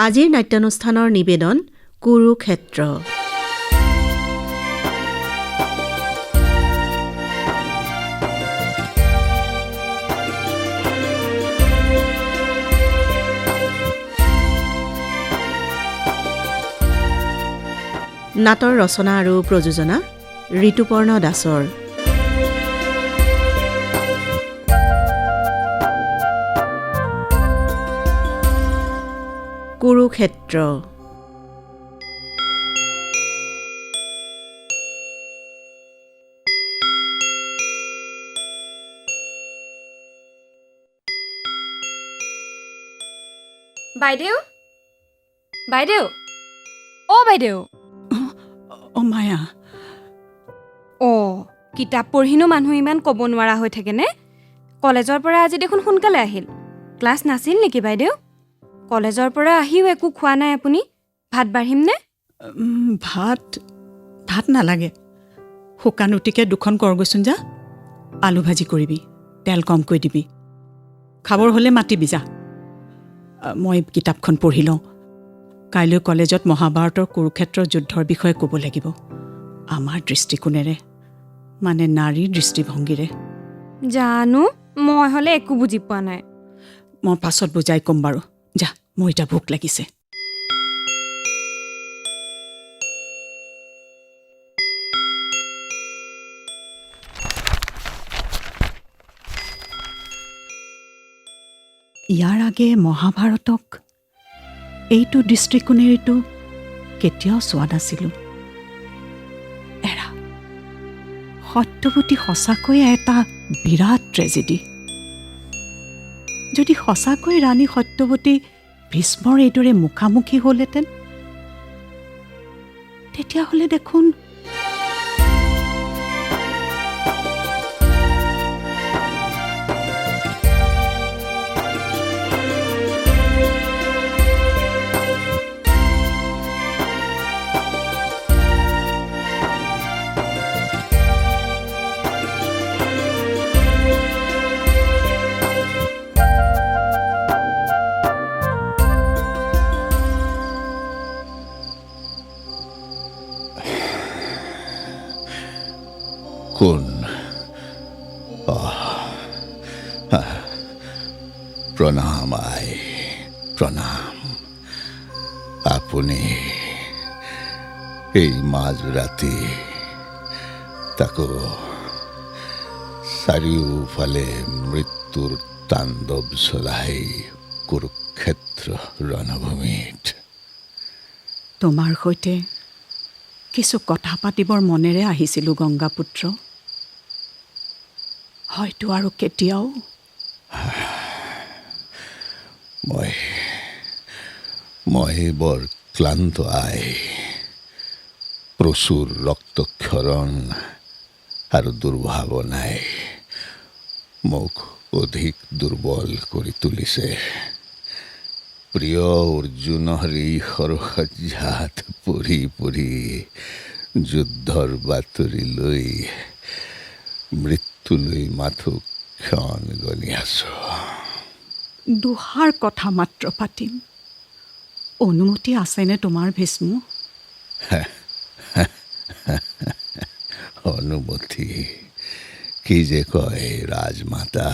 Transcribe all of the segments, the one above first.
আজিৰ নাট্যানুষ্ঠানৰ নিবেদন কুৰুক্ষেত্ৰ। নাটৰ ৰচনা আৰু প্ৰযোজনা ঋতুপৰ্ণ দাসৰ। কুৰুক্ষেত্ৰ। বাইদেউ, বাইদেউ, অ বাইদেউ। অ মায়া, অ কিতাপ পঢ়িনো মানুহ ইমান ক'ব নোৱাৰা হৈ থাকেনে? কলেজৰ পৰা আজি দেখোন সোনকালে আহিল। ক্লাছ নাছিল নেকি বাইদেউ? কলেজৰ পৰা আহিও একো খোৱা নাই আপুনি? ভাত বাঢ়িমনে? ভাত নালাগে। শুকান ৰুটিকে দুখন কৰগৈচোন যা। আলু ভাজি কৰিবি, তেল কমকৈ দিবি। খাবৰ হ'লে মাতিবি যা। মই কিতাপখন পঢ়ি লওঁ। কাইলৈ কলেজত মহাভাৰতৰ কুৰুক্ষেত্ৰৰ যুদ্ধৰ বিষয়ে ক'ব লাগিব, আমাৰ দৃষ্টিকোণেৰে, মানে নাৰীৰ দৃষ্টিভংগীৰে। জানো, মই হ'লে একো বুজি পোৱা নাই। মই পাছত বুজাই ক'ম বাৰু। যা, মোৰ এতিয়া ভোক লাগিছে। ইয়াৰ আগে মহাভাৰতক এইটো দৃষ্টিকোণেৰেতো কেতিয়াও চোৱা নাছিলোঁ। এৰা, সত্যৱতী সঁচাকৈয়ে এটা বিৰাট ট্ৰেজেডি। যদি সঁচাকৈ ৰাণী সত্যৱতী ভীষ্মৰ এইদৰে মুখামুখি হ'লহেঁতেন, তেতিয়াহ'লে দেখোন কোন? প্ৰণাম আই, প্ৰণাম। আপুনি এই মাজৰাতি, তাকো চাৰিওফালে মৃত্যুৰ তাণ্ডৱ চলাই কুৰুক্ষেত্ৰ ৰণভূমিত। তোমাৰ সৈতে কিছু কথা পাতিবৰ মনেৰে আহিছিলোঁ গংগাপুত্ৰ। হয়তো আৰু কেতিয়াও। মই বৰ ক্লান্ত আই। প্ৰচুৰ ৰক্তক্ষৰণ আৰু দুৰ্ভাৱনাই মোক অধিক দুৰ্বল কৰি তুলিছে। প্ৰিয় অৰ্জুনৰ এই সৰসজ্জাত পঢ়ি পঢ়ি যুদ্ধৰ বাতৰি লৈ মৃত্যুলৈ মাথো ক্ষণ গণি আছো। দুষাৰ কথা মাত্ৰ পাতিম। অনুমতি আছেনে তোমাৰ ভীষ্ম? অনুমতি কি যে কয় ৰাজমাতা।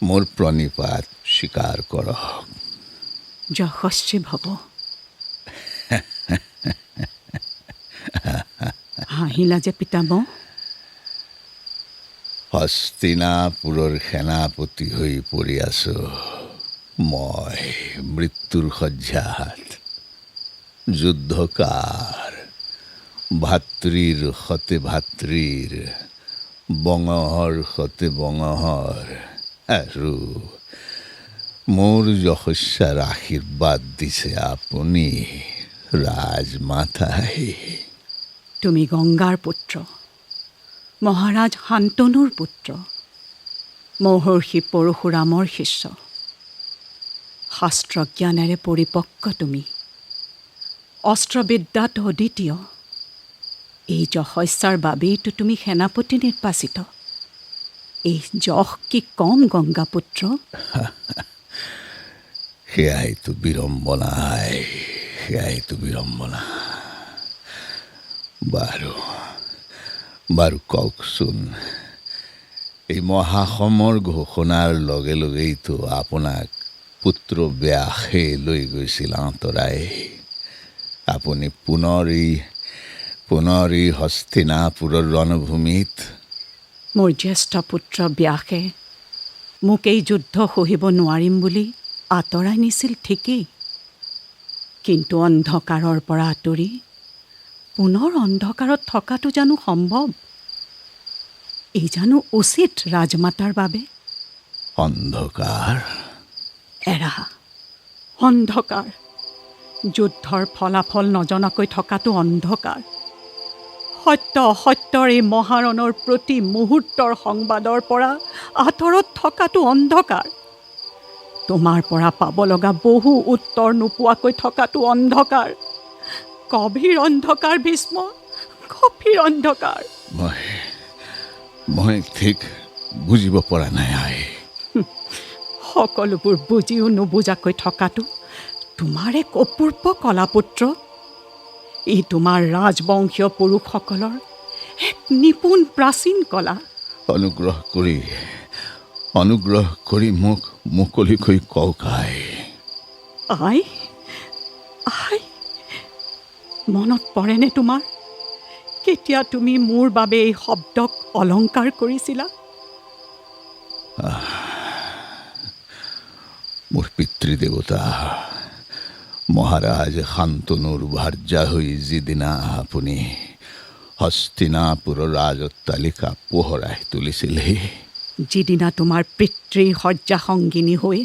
মোৰ প্ৰণিপাত স্বীকাৰ কৰক। যশস্বী ভৱ। হাঁহিলা যে পিতামহ? হস্তিনাপুৰৰ সেনাপতি হৈ পৰি আছো মই মৃত্যুৰ শয্যাত। যুদ্ধকাৰ, ভাতৃৰ সতে ভাতৃৰ, বঙহৰ সতে বঙহৰ, আৰু মোৰ যশস্যাৰ আশীৰ্বাদ দিছে আপুনি ৰাজমাতাই। তুমি গংগাৰ পুত্ৰ, মহাৰাজ শান্তনুৰ পুত্ৰ, মহৰ্ষি পৰশুৰামৰ শিষ্য। শাস্ত্ৰ জ্ঞানেৰে পৰিপক্ক তুমি, অস্ত্ৰবিদ্যাত অদ্বিতীয়। এই যশস্যাৰ বাবেইতো তুমি সেনাপতি নিৰ্বাচিত। এই যশ কি কম গংগাপুত্ৰ? সেয়াইতো বিড়ম্বনা, সেয়াইতো বিড়ম্বনা। বাৰু বাৰু কওকচোন, এই মহাসমৰ ঘোষণাৰ লগে লগেইতো আপোনাক পুত্ৰ ব্যাসে লৈ গৈছিল আঁতৰাই। আপুনি পুনৰ এই হস্তিনাপুৰৰ ৰণভূমিত। মোৰ জ্যেষ্ঠ পুত্ৰ ব্যাসে মোক এই যুদ্ধ সহিব নোৱাৰিম বুলি আঁতৰাই নিছিল ঠিকেই, কিন্তু অন্ধকাৰৰ পৰা আঁতৰি পুনৰ অন্ধকাৰত থকাটো জানো সম্ভৱ? এই জানো উচিত ৰাজমাতাৰ বাবে? অন্ধকাৰ? এৰা, অন্ধকাৰ। যুদ্ধৰ ফলাফল নজনাকৈ থকাটো অন্ধকাৰ। সত্য অসত্যৰ এই মহাৰণৰ প্ৰতি মুহূৰ্তৰ সংবাদৰ পৰা আঁতৰত থকাটো অন্ধকাৰ। তোমাৰ পৰা পাব লগা বহু উত্তৰ নোপোৱাকৈ থকাটো অন্ধকাৰ। গভীৰ অন্ধকাৰ ভীষ্ম, গভীৰ অন্ধকাৰ। মই ঠিক বুজিব পৰা নাই আই। সকলোবোৰ বুজিও নুবুজাকৈ থকাটো তোমাৰ এক অপূৰ্ব কলাপুত্ৰ। ই তোমাৰ ৰাজবংশীয় পুৰুষসকলৰ এক নিপুণ প্ৰাচীন কলা। অনুগ্ৰহ কৰি মোক মুকলিকৈ কওক আই। আই, মনত পৰেনে তোমাৰ কেতিয়া তুমি মোৰ বাবে এই শব্দক অলংকাৰ কৰিছিলা? মোৰ পিতৃদেৱতা মহাৰাজ শান্তনুৰ ভাৰ্যা হৈ যিদিনা আপুনি হস্তিনাপুৰৰ ৰাজঅট্টালিকা পোহৰাই তুলিছিলহি, যিদিনা তোমাৰ পিতৃ শয্যা সংগিনী হৈ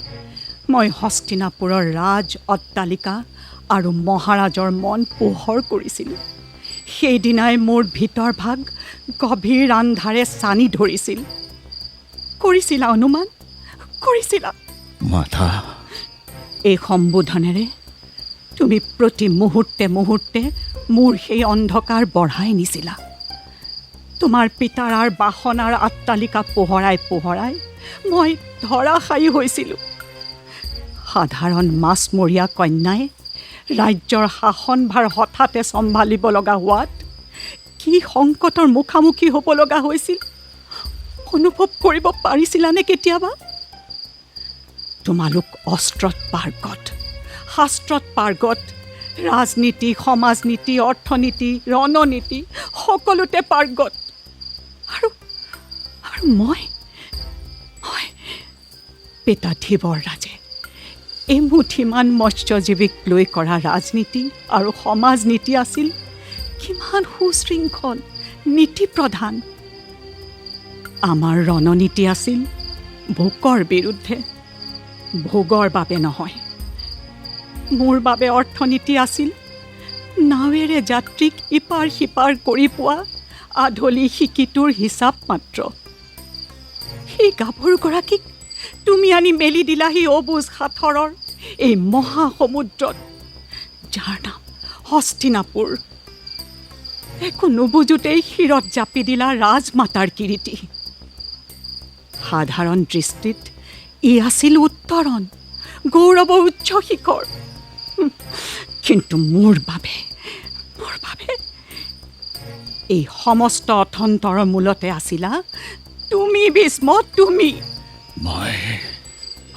মই হস্তিনাপুৰৰ ৰাজ অট্টালিকা আৰু মহাৰাজৰ মন পোহৰ কৰিছিলোঁ, সেইদিনাই মোৰ ভিতৰ ভাগ গভীৰ আন্ধাৰে চানি ধৰিছিল। কৰিছিলা অনুমান? কৰিছিলা? মাথা, এই সম্বোধনেৰে তুমি প্ৰতি মুহূৰ্তে মুহূৰ্তে মোৰ সেই অন্ধকাৰ বঢ়াই নিছিলা। তোমাৰ পিতাৰাৰ বাসনাৰ অট্টালিকা পোহৰাই পোহৰাই মই ধৰাশায়ী হৈছিলোঁ। সাধাৰণ মাছমৰীয়া কন্যাই ৰাজ্যৰ শাসনভাৰ হঠাতে চম্ভালিব লগা হোৱাত কি সংকটৰ মুখামুখি হ'ব লগা হৈছিল অনুভৱ কৰিব পাৰিছিলানে কেতিয়াবা? তোমালোক অস্ত্ৰত পাৰ্গত, শাস্ত্ৰত পাৰ্গত, ৰাজনীতি, সমাজনীতি, অৰ্থনীতি, ৰণনীতি সকলোতে পাৰ্গত। আৰু মই পিতাধীবৰ ৰাজে এমুঠিমান মৎস্যজীৱিক লৈ কৰা ৰাজনীতি আৰু সমাজনীতি আছিল কিমান সুশৃংখল, নীতিপ্ৰধান। আমাৰ ৰণনীতি আছিল ভোকৰ বিৰুদ্ধে, ভোগৰ বাবে নহয়। মোৰ বাবে অৰ্থনীতি আছিল নাৱেৰে যাত্ৰীক ইপাৰ সিপাৰ কৰি পোৱা আধলি শিকিটোৰ হিচাপ মাত্ৰ। সেই গাভৰুগৰাকীক তুমি আনি মেলি দিলাহি অবুজ সাঁথৰৰ এই মহাসমুদ্ৰত, যাৰ নাম হস্তিনাপুৰ। একো নুবুজোতেই শিৰত জাপি দিলা ৰাজমাতাৰ কিৰীতি। সাধাৰণ দৃষ্টিত ই আছিল উত্তৰণ, গৌৰৱৰ উচ্চ শিখৰ। কিন্তু মোৰ বাবে এই সমস্ত অথন্তৰৰ মূলতে আছিলা তুমি ভীষ্ম, তুমি।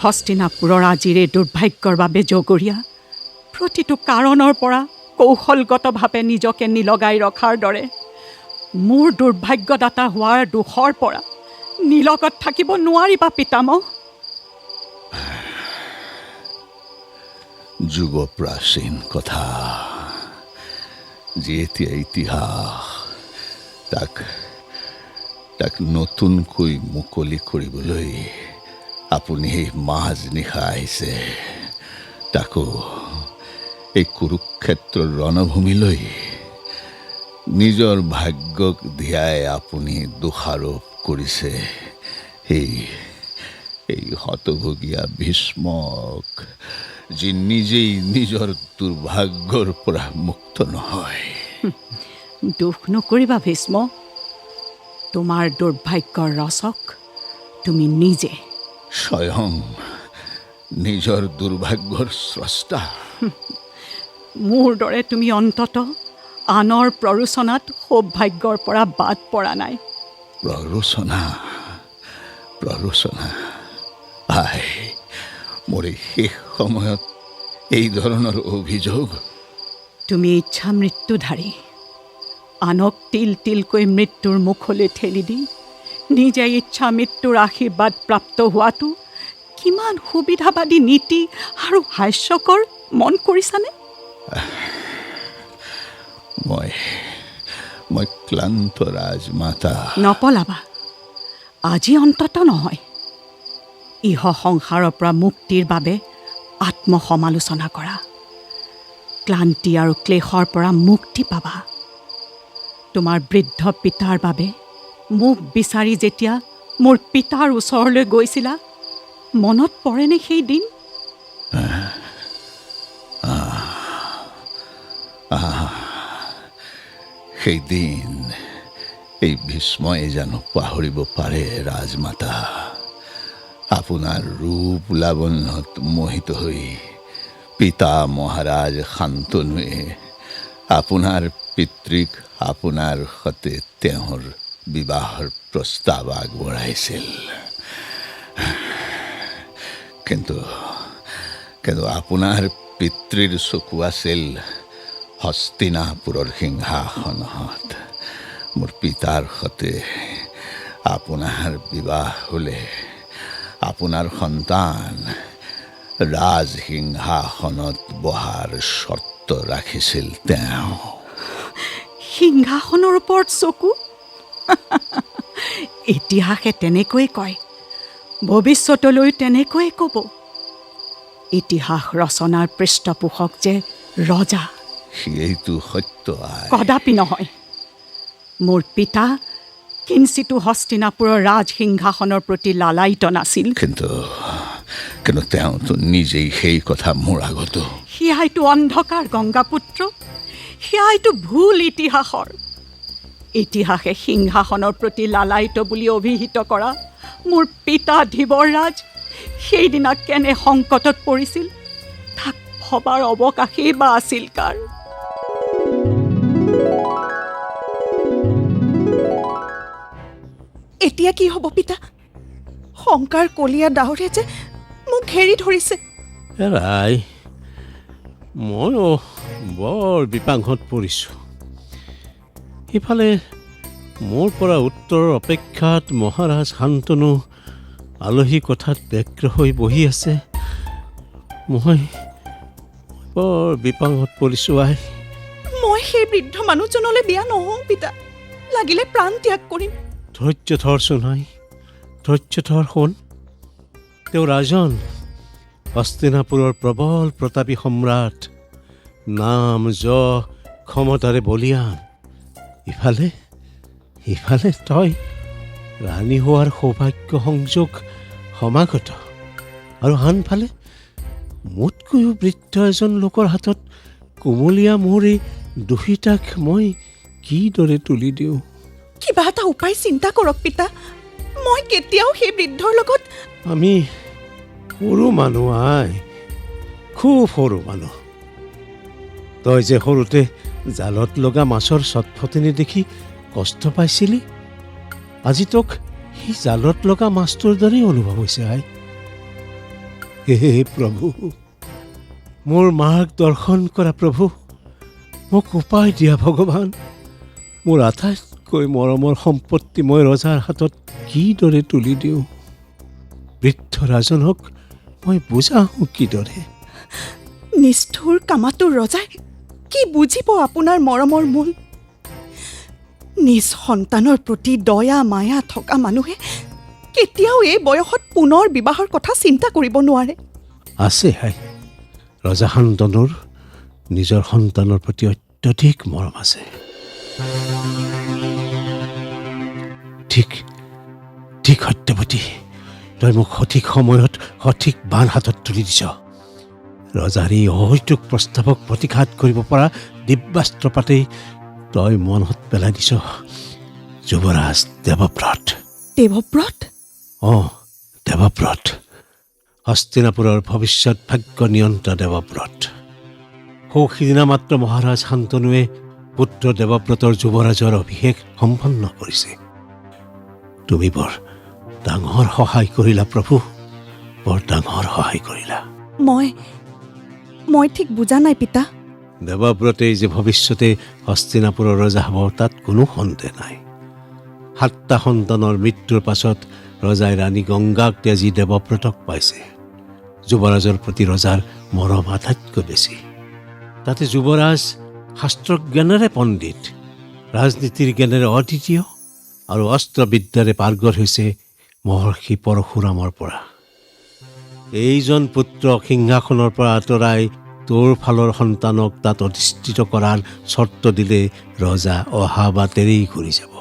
হস্তিনাপুৰৰ আজিৰ এই দুৰ্ভাগ্যৰ বাবে জগৰীয়া প্ৰতিটো কাৰণৰ পৰা কৌশলগতভাৱে নিজকে নিলগাই ৰখাৰ দৰে মোৰ দুৰ্ভাগ্যদাতা হোৱাৰ দোষৰ পৰা নিলগত থাকিব নোৱাৰিবা পিতামহ। যুগ প্ৰাচীন কথা, যি এতিয়া ইতিহাস, তাক নতুনকৈ মুকলি কৰিবলৈ আপুনি এই মাজনিশা আহিছে, তাকো এই কুৰুক্ষেত্ৰৰ ৰণভূমিলৈ। নিজৰ ভাগ্যক ধিয়াই আপুনি দোষাৰোপ কৰিছে এই হতভগীয়া ভীষ্মক, যি নিজেই নিজৰ দুৰ্ভাগ্যৰ পৰা মুক্ত নহয়। দুখ নকৰিবা ভীষ্ম, তোমাৰ দুৰ্ভাগ্যৰ ৰচক তুমি নিজে। নিজৰ দুৰ্ভাগ্যৰ স্ৰষ্টা। মোৰ দৰে তুমি অন্তত আনৰ প্ৰৰোচনাত সৌভাগ্যৰ পৰা বাদ পৰা নাই। প্ৰৰোচনা আই, মোৰ এই শেষ সময়ত এই ধৰণৰ অভিযোগ। তুমি ইচ্ছা মৃত্যুধাৰী, আনক তিল তিলকৈ মৃত্যুৰ মুখলৈ ঠেলি দি নিজে ইচ্ছা মৃত্যুৰ আশীৰ্বাদ প্ৰাপ্ত হোৱাটো কিমান সুবিধাবাদী নীতি আৰু হাস্যকৰ মন কৰিছানে? মই ক্লান্ত ৰাজমাতা। নপলাবা, আজি অন্তত নহয়। ইহ সংসাৰৰ পৰা মুক্তিৰ বাবে আত্মসমালোচনা কৰা। ক্লান্তি আৰু ক্লেশৰ পৰা মুক্তি পাবা। তোমাৰ বৃদ্ধ পিতাৰ বাবে মোক বিচাৰি যেতিয়া মোৰ পিতাৰ ওচৰলৈ গৈছিলা, মনত পৰেনে সেই দিন? সেই দিন এই ভীষ্মই জানো পাহৰিব পাৰে ৰাজমাতা? আপোনাৰ ৰূপ লাৱণ্যত মোহিত হৈ পিতা মহাৰাজ শান্তনুৱে আপোনাৰ পিতৃক আপোনাৰ সৈতে তেওঁৰ বিবাহৰ প্ৰস্তাৱ আগবঢ়াইছিল। কিন্তু আপোনাৰ পিতৃৰ চকু আছিল হস্তিনাপুৰৰ সিংহাসনত। মোৰ পিতাৰ সৈতে আপোনাৰ বিবাহ হ'লে আপোনাৰ সন্তান ৰাজসিংহাসনত বহাৰ চৰ্ত ৰাখিছিল তেওঁ। সিংহাসনৰ ওপৰত চকু? ইতিহাসে তেনেকৈয়ে কয়, ভৱিষ্যতলৈ তেনেকৈয়ে ক'ব। ইতিহাস ৰচনাৰ পৃষ্ঠপোষক যে ৰজা, সেইটো সত্য। কদাপি নহয়। মোৰ পিতা কিঞ্চিতো হস্তিনাপুৰৰ ৰাজসিংহাসনৰ প্ৰতি লালায়িত নাছিল। কিন্তু তেওঁতো নিজেই সেই কথা মোৰ আগত। সেয়াইতো অন্ধকাৰ গংগাপুত্ৰ, সেয়াইতো ভুল ইতিহাসৰ। ইতিহাসে সিংহাসনৰ প্ৰতি লালায়িত বুলি অভিহিত কৰা মোৰ পিতা ধীবৰৰাজ সেইদিনা কেনে সংকটত পৰিছিল তাক ভবাৰ অৱকাশেই বা আছিল কাৰ? এতিয়া কি হ'ব পিতা? শংকাৰ কলীয়া ডাৱৰে যে মোক ঘেৰি ধৰিছে। ৰাই, ময়ো বৰ বিপাঙত পৰিছোঁ। ইফালে মোৰ পৰা উত্তৰৰ অপেক্ষাত মহাৰাজ শান্তনু আলহী কথাত ব্যগ্ৰ হৈ বহি আছে। মই বৰ বিপাঙত পৰিছোঁ আই। মই সেই বৃদ্ধ মানুহজনলৈ বিয়া নহওঁ পিতা, লাগিলে প্ৰাণ ত্যাগ কৰিম। ধৈৰ্য ধৰচোন আই, ধৈৰ্য ধৰ। শুন, তেওঁ ৰাজন, হস্তিনাপুৰৰ প্ৰবল প্ৰতাপী সম্ৰাট, নাম যশ ক্ষমতাৰে বলিয়ান। ইফালে তই ৰাণী হোৱাৰ সৌভাগ্য সংযোগ সমাগত, আৰু আনফালে মোতকৈও বৃদ্ধ এজন লোকৰ হাতত কোমলীয়া মোৰ এই দুহিতাক মই কিদৰে তুলি দিওঁ? কিবা এটা উপায় চিন্তা কৰক পিতা। মই কেতিয়াও সেই বৃদ্ধৰ লগত। আমি সৰু মানুহ আই, খুব সৰু মানুহ। তই যে সৰুতে জালত লগা মাছৰ চটফটনি দেখি কষ্ট পাইছিলি, আজি তোক সেই জালত লগা মাছটোৰ দৰেই অনুভৱ হৈছে আই। হে প্ৰভু, মোৰ মাক দৰ্শন কৰা প্ৰভু, মোক উপায় দিয়া ভগৱান। মোৰ আটাইতকৈ মৰমৰ সম্পত্তি মই ৰজাৰ হাতত কিদৰে তুলি দিওঁ? বৃদ্ধ ৰাজনক মই বুজাওঁ কিদৰে? নিষ্ঠুৰ কামাতুৰ ৰজাই কি বুজিব আপোনাৰ মৰমৰ মূল? নিজ সন্তানৰ প্ৰতি দয়া মায়া থকা মানুহে কেতিয়াও এই বয়সত পুনৰ বিবাহৰ কথা চিন্তা কৰিব নোৱাৰে। আছে হাই, ৰজা শান্তনুৰ নিজৰ সন্তানৰ প্ৰতি অত্যধিক মৰম আছে। ঠিক ঠিক সত্যৱতী, তই মোক সঠিক সময়ত সঠিক বান হাতত তুলি দিছ। ৰজাৰ এই অহৈতুক প্ৰস্তাৱক প্ৰতিঘাত কৰিব পৰা দিব্যাস্ত্ৰ পাতেই তই মনত পেলাই দিছ যুৱৰাজ দেৱব্ৰত। দেৱব্ৰত? দেৱব্ৰত। হস্তিনাপুৰৰ ভৱিষ্যত ভাগ্য নিয়ন্তা দেৱব্ৰত। সিদিনা মাত্ৰ মহাৰাজ শান্তনুৱে পুত্ৰ দেৱব্ৰতৰ যুৱৰাজৰ অভিষেক সম্পন্ন কৰিছে। তুমি বৰ ডাঙৰ সহায় কৰিলা প্ৰভু, বৰ ডাঙৰ সহায় কৰিলা। মই ঠিক বুজা নাই পিতা। দেৱব্ৰতেই যে ভৱিষ্যতে হস্তিনাপুৰৰ ৰজা হ'ব তাত কোনো সন্দেহ নাই। 7টা সন্তানৰ মৃত্যুৰ পাছত ৰজাই ৰাণী গংগাক ত্যাজি দেৱব্ৰতক পাইছে। যুৱৰাজৰ প্ৰতি ৰজাৰ মৰম আটাইতকৈ বেছি। তাতে যুৱৰাজ শাস্ত্ৰজ্ঞানেৰে পণ্ডিত, ৰাজনীতিৰ জ্ঞানেৰে অদ্বিতীয় আৰু অস্ত্ৰবিদ্যাৰে পাৰ্গত হৈছে মহৰ্ষি পৰশুৰামৰ পৰা। এইজন পুত্ৰক সিংহাসনৰ পৰা আঁতৰাই তোৰ ফালৰ সন্তানক তাত অধিষ্ঠিত কৰাৰ চৰ্ত দিলে ৰজা অহা বাটেৰেই ঘূৰি যাব।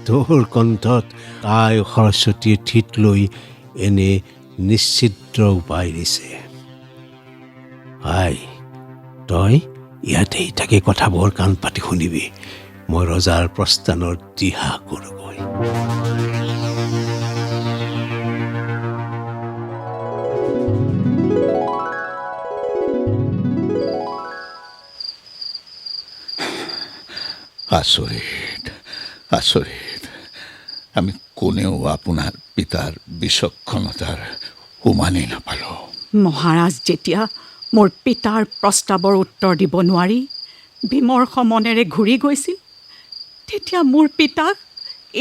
তোৰ কণ্ঠত তাই সৰস্বতীয়ে ঠিত লৈ এনে নিশ্চিদ্ৰ উপায় দিছে। আই, তই ইয়াতেই তাকে কথাবোৰ কাণ পাতি শুনিবি। মই ৰজাৰ প্ৰস্থানৰ দিহা কৰোগৈ। আচৰিত আচৰিত, আমি কোনেও আপোনাৰ পিতাৰ বিচক্ষণতাৰ উমানেই নাপালোঁ। মহাৰাজ যেতিয়া মোৰ পিতাৰ প্ৰস্তাৱৰ উত্তৰ দিব নোৱাৰি বিমৰ্ষ মনেৰে ঘূৰি গৈছিল, তেতিয়া মোৰ পিতাক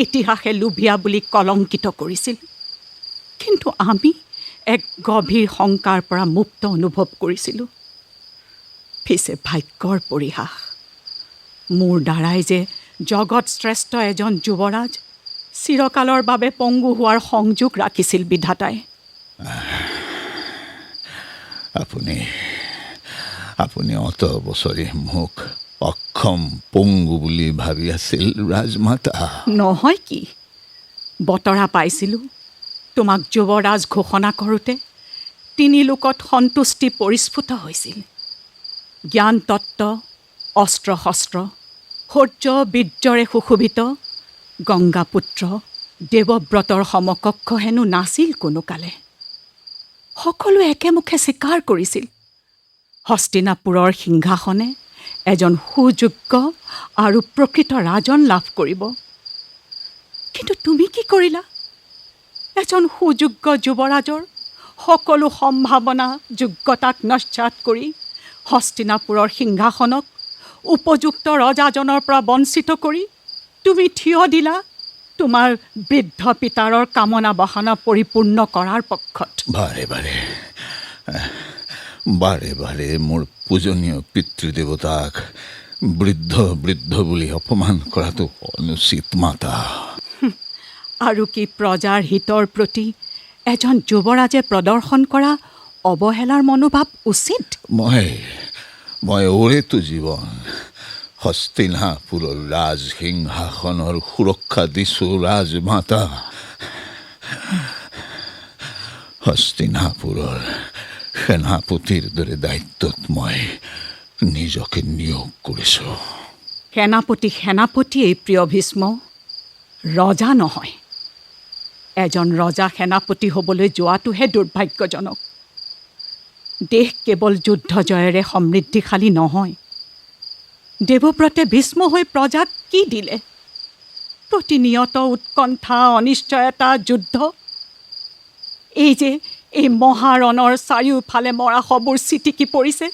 ইতিহাসে লোভিয়া বুলি কলংকিত কৰিছিল। কিন্তু আমি এক গভীৰ শংকাৰ পৰা মুক্ত অনুভৱ কৰিছিলোঁ। পিছে ভাগ্যৰ পৰিহাস, মোৰ দ্বাৰাই যে জগত শ্ৰেষ্ঠ এজন যুৱৰাজ চিৰকালৰ বাবে পংগু হোৱাৰ সংযোগ ৰাখিছিল বিধাতাই। আপুনি অত বছৰি মোক অক্ষম পংগু বুলি ভাবি আছিল ৰাজমাতা। নহয় কি, বতৰা পাইছিলোঁ তোমাক যুৱৰাজ ঘোষণা কৰোঁতে 3 লোকত সন্তুষ্টি পৰিস্ফুট হৈছিল। জ্ঞান তত্ত্ব, অস্ত্ৰ শস্ত্ৰ, শৌৰ্য বীৰ্যৰে সুশোভিত গংগাপুত্ৰ দেৱব্ৰতৰ সমকক্ষ হেনো নাছিল কোনো কালে। সকলোৱে একেমুখে স্বীকাৰ কৰিছিল হস্তিনাপুৰৰ সিংহাসনে এজন সুযোগ্য আৰু প্ৰকৃত ৰাজন লাভ কৰিব। কিন্তু তুমি কি কৰিলা? এজন সুযোগ্য যুৱৰাজৰ সকলো সম্ভাৱনা যোগ্যতাক নস্যাৎ কৰি হস্তিনাপুৰৰ সিংহাসনক উপযুক্ত ৰজাজনৰ পৰা বঞ্চিত কৰি তুমি থিয় দিলা তোমাৰ বৃদ্ধ পিতাৰৰ কামনা বাসনা পৰিপূৰ্ণ কৰাৰ পক্ষত। বাৰে বাৰে মোৰ পূজনীয় পিতৃদেৱতাক বৃদ্ধ বৃদ্ধ বুলি অপমান কৰাটো অনুচিত মাতা। আৰু কি প্ৰজাৰ হিতৰ প্ৰতি এজন যুৱৰাজে প্ৰদৰ্শন কৰা অৱহেলাৰ মনোভাৱ উচিত? মই ওৰেতো জীৱন হস্তিনাপুৰৰ ৰাজসিংহাসনৰ সুৰক্ষা দিছোঁ ৰাজমাতা। হস্তিনাপুৰৰ সেনাপতিৰ দৰে দায়িত্বত মই নিজকে নিয়োগ কৰিছোঁ। সেনাপতিয়েই প্ৰিয় ভীষ্ম, ৰজা নহয়। এজন ৰজা সেনাপতি হ'বলৈ যোৱাটোহে দুৰ্ভাগ্যজনক। দেশ কেৱল যুদ্ধ জয়েৰে সমৃদ্ধিশালী নহয়। দেৱব্ৰতে ভীষ্ম হৈ প্ৰজাক কি দিলে? প্ৰতিনিয়ত উৎকণ্ঠা, অনিশ্চয়তা, যুদ্ধ। এই মহাৰণৰ চাৰিওফালে মৰাশবোৰ চিটিকি পৰিছে।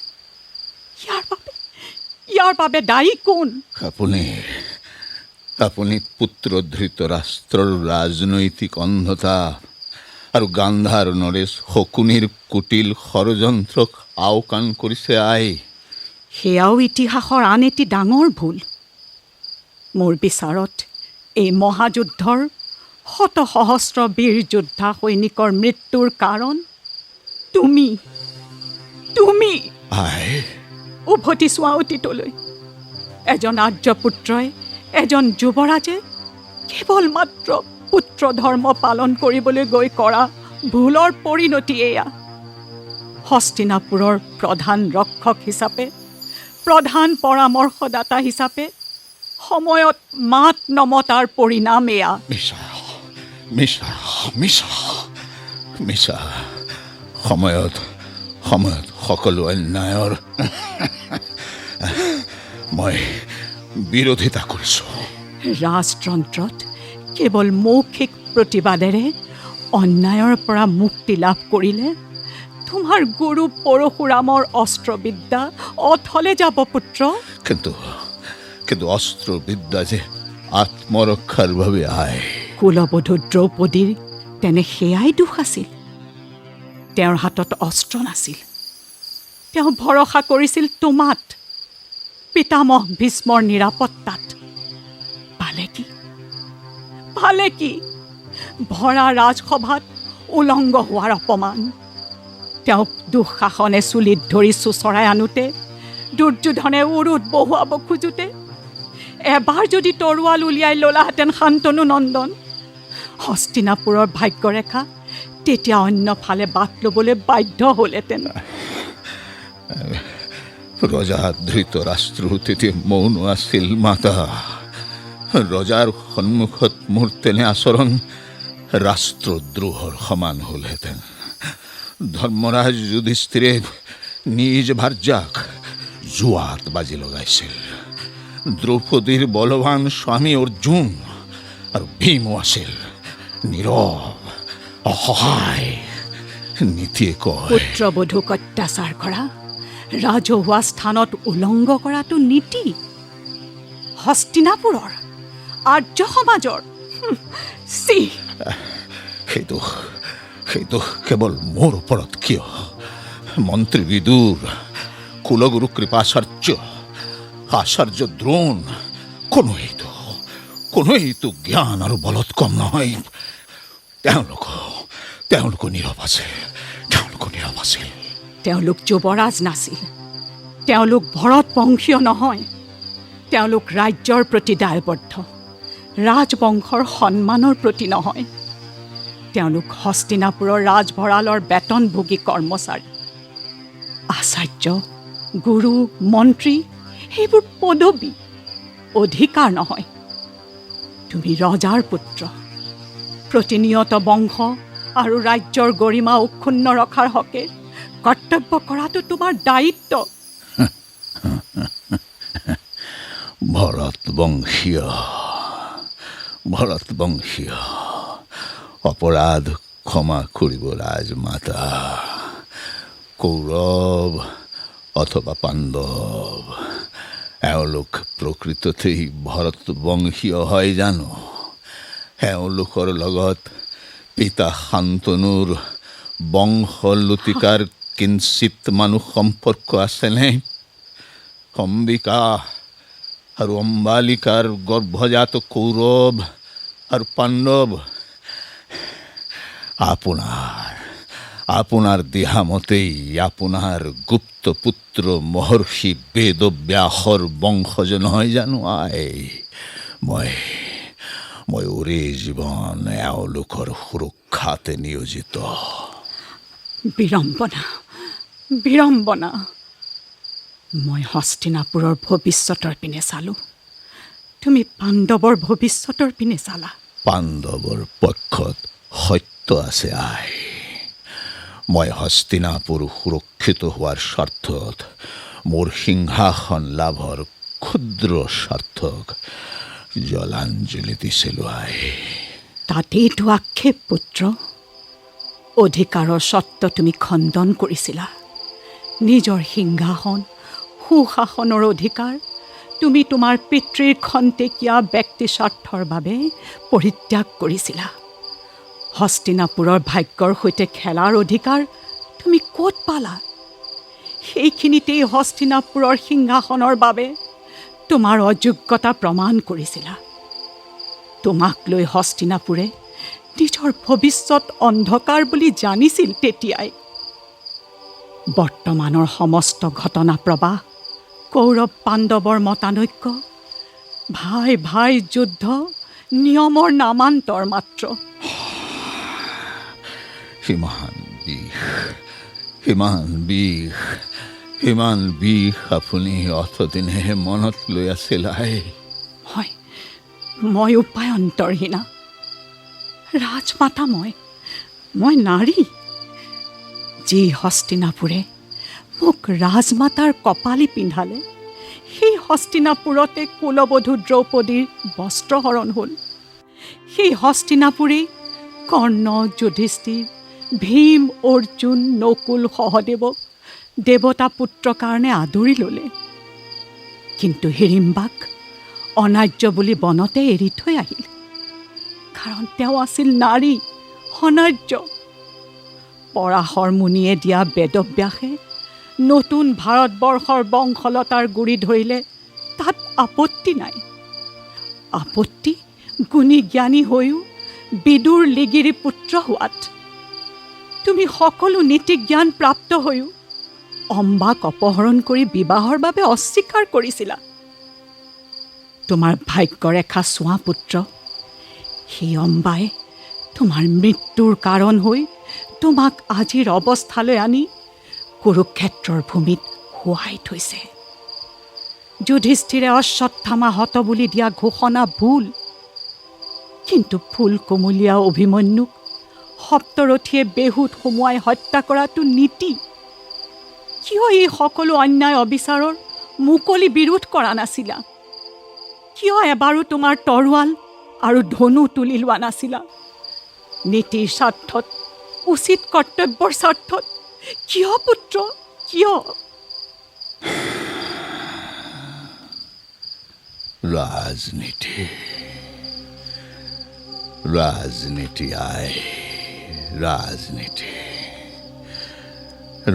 ইয়াৰ বাবে দায়ী কোন? আপুনি পুত্ৰ ধৃতৰাষ্ট্ৰৰ ৰাজনৈতিক অন্ধতা আৰু গান্ধাৰ নৰেশ শকুনিৰ কুটিল ষড়যন্ত্ৰক আওকাণ কৰিছে। সেয়াও ইতিহাসৰ আন এটি ডাঙৰ ভুল। মোৰ বিচাৰত এই মহাযুদ্ধৰ শত সহস্ৰ বীৰ যোদ্ধা সৈনিকৰ মৃত্যুৰ কাৰণ তুমি। উভতি চোৱা অতীতলৈ। এজন আৰ্যপুত্ৰই, এজন যুৱৰাজে কেৱল মাত্ৰ পুত্ৰ ধৰ্ম পালন কৰিবলৈ গৈ কৰা ভুলৰ পৰিণতি এয়া। হস্তিনাপুৰৰ প্ৰধান ৰক্ষক হিচাপে, প্ৰধান পৰামৰ্শদাতা হিচাপে সময়ত মাত নমতাৰ পৰিণাম এয়া। মিছা সময়ত সময়ত সকলো অন্যায়ৰ মই বিৰোধিতা কৰিছোঁ। ৰাজতন্ত্ৰত কেৱল মৌখিক প্ৰতিবাদেৰে অন্যায়ৰ পৰা মুক্তি লাভ কৰিলে তোমাৰ গুৰু পৰশুৰামৰ অস্ত্ৰবিদ্যা অথলে যাব পুত্ৰ। কিন্তু অস্ত্ৰবিদ্যা যে আত্মৰক্ষাৰ বাবে আই। কুলবধূ দ্ৰৌপদীৰ তেনে সেয়াই দোষ আছিল। তেওঁৰ হাতত অস্ত্ৰ নাছিল। তেওঁ ভৰসা কৰিছিল তোমাত, পিতামহ ভীষ্মৰ নিৰাপত্তাত। পালে কি ভৰা ৰাজসভাত উলংগ হোৱাৰ অপমান। তেওঁক দুঃশাসনে চুলিত ধৰি চোচৰাই আনোতে, দুৰ্যোধনে উৰুত বহুৱাব খোজোতে এবাৰ যদি তৰোৱাল উলিয়াই ল'লাহেঁতেন শান্তনু নন্দন, হস্তিনাপুৰৰ ভাগ্যৰেখা তেতিয়া অন্যফালে বাট ল'বলৈ বাধ্য হ'লহেঁতেন। ৰজা ধৃতৰাষ্ট্ৰ তেতিয়া মৌন আছিল মাতা। ৰজাৰ সন্মুখত মোৰ তেনে আচৰণ ৰাষ্ট্ৰদ্ৰোহৰ সমান হ'লহেঁতেন। ধৰ্মৰাজ যুধিষ্ঠিৰে নিজ ভাৰ্যাক জোৱাত বাজি লগাইছিল। দ্ৰৌপদীৰ বলৱান স্বামী অৰ্জুন আৰু ভীমো আছিল নীৰৱ, অসহায়। নীতিয়ে কয় পুত্ৰবধূক অত্যাচাৰ কৰা, ৰাজহুৱা স্থানত উলংগ কৰাটো নীতি। হস্তিনাপুৰৰ আৰ্য সমাজৰ সেইটো কেৱল মোৰ ওপৰত কিয়? মন্ত্ৰী বিদুৰ, কুলগুৰু কৃপাচাৰ্য, আচাৰ্য দ্ৰোণ, কোনোৱেইতো জ্ঞান আৰু বলত কম নহয়। তেওঁলোকো নীৰৱ আছিল। তেওঁলোক যুৱৰাজ নাছিল। তেওঁলোক ভৰত বংশীয় নহয়। তেওঁলোক ৰাজ্যৰ প্ৰতি দায়বদ্ধ, ৰাজবংশৰ সন্মানৰ প্ৰতি নহয়। তেওঁলোক হস্তিনাপুৰৰ ৰাজভঁৰালৰ বেতনভোগী কৰ্মচাৰী। আচাৰ্য, গুৰু, মন্ত্ৰী সেইবোৰ পদবী, অধিকাৰ নহয়। তুমি ৰজাৰ পুত্ৰ। প্ৰতিনিয়ত বংশ আৰু ৰাজ্যৰ গৰিমা অক্ষুণ্ণ ৰখাৰ হকে কৰ্তব্য কৰাটো তোমাৰ দায়িত্ব। ভৰতবংশীয় অপৰাধ ক্ষমা কৰিব ৰাজমাতা। কৌৰৱ অথবা পাণ্ডৱ এওঁলোক প্ৰকৃততেই ভৰতবংশীয় হয় জানো? এওঁলোকৰ লগত পিতা শান্তনুৰ বংশলতিকাৰ কিঞ্চিত মানুহ সম্পৰ্ক আছেনে? অম্বিকা আৰু অম্বালিকাৰ গৰ্ভজাত কৌৰৱ আৰু পাণ্ডৱ আপোনাৰ দিহামতেই আপোনাৰ গুপ্ত পুত্ৰ মহৰ্ষি বেদব্যাসৰ বংশজ নহয় জানো আই? মই ওৰে জীৱন এওঁলোকৰ সুৰক্ষাতে নিয়োজিত। বিড়ম্বনা। মই হস্তিনাপুৰৰ ভৱিষ্যতৰ পিনে চালোঁ, তুমি পাণ্ডৱৰ ভৱিষ্যতৰ পিনে চালা। পাণ্ডৱৰ পক্ষত সত্য আছে আই। মই হস্তিনাপুৰ সুৰক্ষিত হোৱাৰ স্বাৰ্থত, মোৰ সিংহাসন লাভৰ ক্ষুদ্ৰ স্বাৰ্থক জলাঞ্জলি দিছিলোঁ আই। তাতেইতো আক্ষেপ পুত্ৰ। অধিকাৰৰ স্বত্ব তুমি খণ্ডন কৰিছিলা। নিজৰ সিংহাসন, সুশাসনৰ অধিকাৰ তুমি তোমাৰ পিতৃৰ খন্তেকীয়া ব্যক্তিস্বাৰ্থৰ বাবে পৰিত্যাগ কৰিছিলা। হস্তিনাপুৰৰ ভাগ্যৰ সৈতে খেলাৰ অধিকাৰ তুমি ক'ত পালা? সেইখিনিতেই হস্তিনাপুৰৰ সিংহাসনৰ বাবে তোমাৰ অযোগ্যতা প্ৰমাণ কৰিছিলা। তোমাক লৈ হস্তিনাপুৰে নিজৰ ভৱিষ্যত অন্ধকাৰ বুলি জানিছিল তেতিয়াই। বৰ্তমানৰ সমস্ত ঘটনা প্ৰবাহ, কৌৰৱ পাণ্ডৱৰ মতানৈক্য, ভাই যুদ্ধ, নিয়মৰ নামান্তৰ মাত্ৰ। সিমান বিষ আপুনি অতদিনে মনত লৈ আছিল আই। হয়, মই উপায়ন্তৰহীনা। ৰাজমাতা মই নাৰী, যি হস্তিনাপুৰে মোক ৰাজমাতাৰ কপালি পিন্ধালে, সেই হস্তিনাপুৰতে কুলবধূ দ্ৰৌপদীৰ বস্ত্ৰহৰণ হ'ল। সেই হস্তিনাপুৰেই কৰ্ণ, যুধিষ্ঠিৰ, ভীম, অৰ্জুন, নকুল, সহদেৱক দেৱতা পুত্ৰ কাৰণে আদৰি ল'লে। কিন্তু হিড়িম্বাক অনাৰ্য বুলি বনতে এৰি থৈ আহিল, কাৰণ তেওঁ আছিল নাৰী, অনাৰ্য। পৰাশৰ মুনিয়ে দিয়া বেদব্যাসে নতুন ভাৰতবৰ্ষৰ বংশলতাৰ গুৰি ধৰিলে তাত আপত্তি নাই। আপত্তি গুণী জ্ঞানী হৈও বিদুৰ লিগিৰি পুত্ৰ হোৱাত। তুমি সকলো নীতি জ্ঞান প্ৰাপ্ত হৈও অম্বাক অপহৰণ কৰি বিবাহৰ বাবে অস্বীকাৰ কৰিছিলা। তোমাৰ ভাগ্যৰেখা চোৱা পুত্ৰ, সেই অম্বাই তোমাৰ মৃত্যুৰ কাৰণ হৈ তোমাক আজিৰ অৱস্থালৈ আনি কুৰুক্ষেত্ৰৰ ভূমিত শুৱাই থৈছে। যুধিষ্ঠিৰে অশ্বত্থামা হত বুলি দিয়া ঘোষণা ভুল, কিন্তু ফুল কোমলীয়া অভিমন্যুক সপ্তৰথীয়ে বেহুত সুমুৱাই হত্যা কৰাটো নীতি। কিয় এই সকলো অন্যায় অবিচাৰৰ মুকলি বিৰোধ কৰা নাছিলা? কিয় এবাৰো তোমাৰ তৰোৱাল আৰু ধনু তুলি লোৱা নাছিলা? নীতিৰ স্বাৰ্থত, উচিত কৰ্তব্যৰ স্বাৰ্থত কিয় পুত্ৰ, কিয়? ৰাজনীতি, ৰাজনীতি আই, ৰাজনীতি।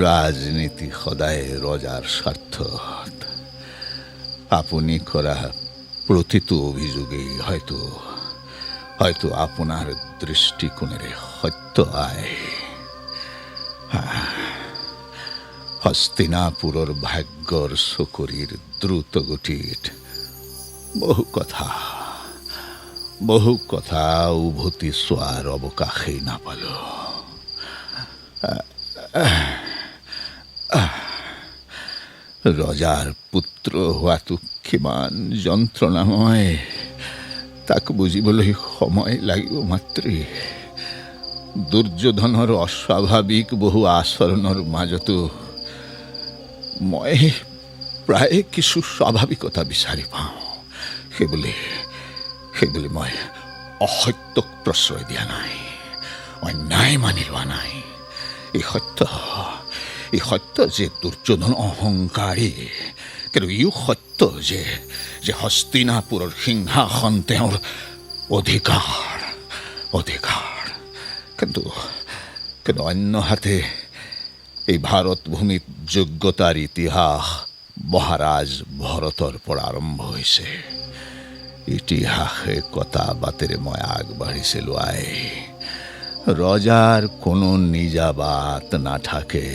ৰাজনীতি সদায় ৰজাৰ স্বাৰ্থত। আপুনি কৰা প্ৰতিটো অভিযোগেই হয়তো আপোনাৰ দৃষ্টিকোণেৰে সত্য আই। হস্তিনাপুৰৰ ভাগ্যৰ চকৰিৰ দ্ৰুত গতিত বহু কথা উভতি চোৱাৰ অৱকাশেই নাপালো। ৰজাৰ পুত্ৰ হোৱাটো কিমান যন্ত্ৰণাময় তাক বুজিবলৈ সময় লাগিব মাত্ৰে। দুৰ্যোধনৰ অস্বাভাৱিক বহু আচৰণৰ মাজতো মই প্ৰায় কিছু স্বাভাৱিকতা বিচাৰি পাওঁ। সেইবুলি মই অসত্যক প্ৰশ্ৰয় দিয়া নাই, অন্যায় মানি লোৱা নাই। এই সত্য যে দুৰ্যোধন অহংকাৰী, কিন্তু ইও সত্য যে হস্তিনাপুৰৰ সিংহাসন তেওঁৰ অধিকাৰ। কিন্তু অন্যহাতে এই ভাৰত ভূমিত যোগ্যতাৰ ইতিহাস মহাৰাজ ভৰতৰ পৰা আৰম্ভ হৈছে। ইতিহাসে কটা বাটেৰে মই আগবাঢ়িছিলোঁ আই। ৰজাৰ কোনো নিজা বাট নাথাকে।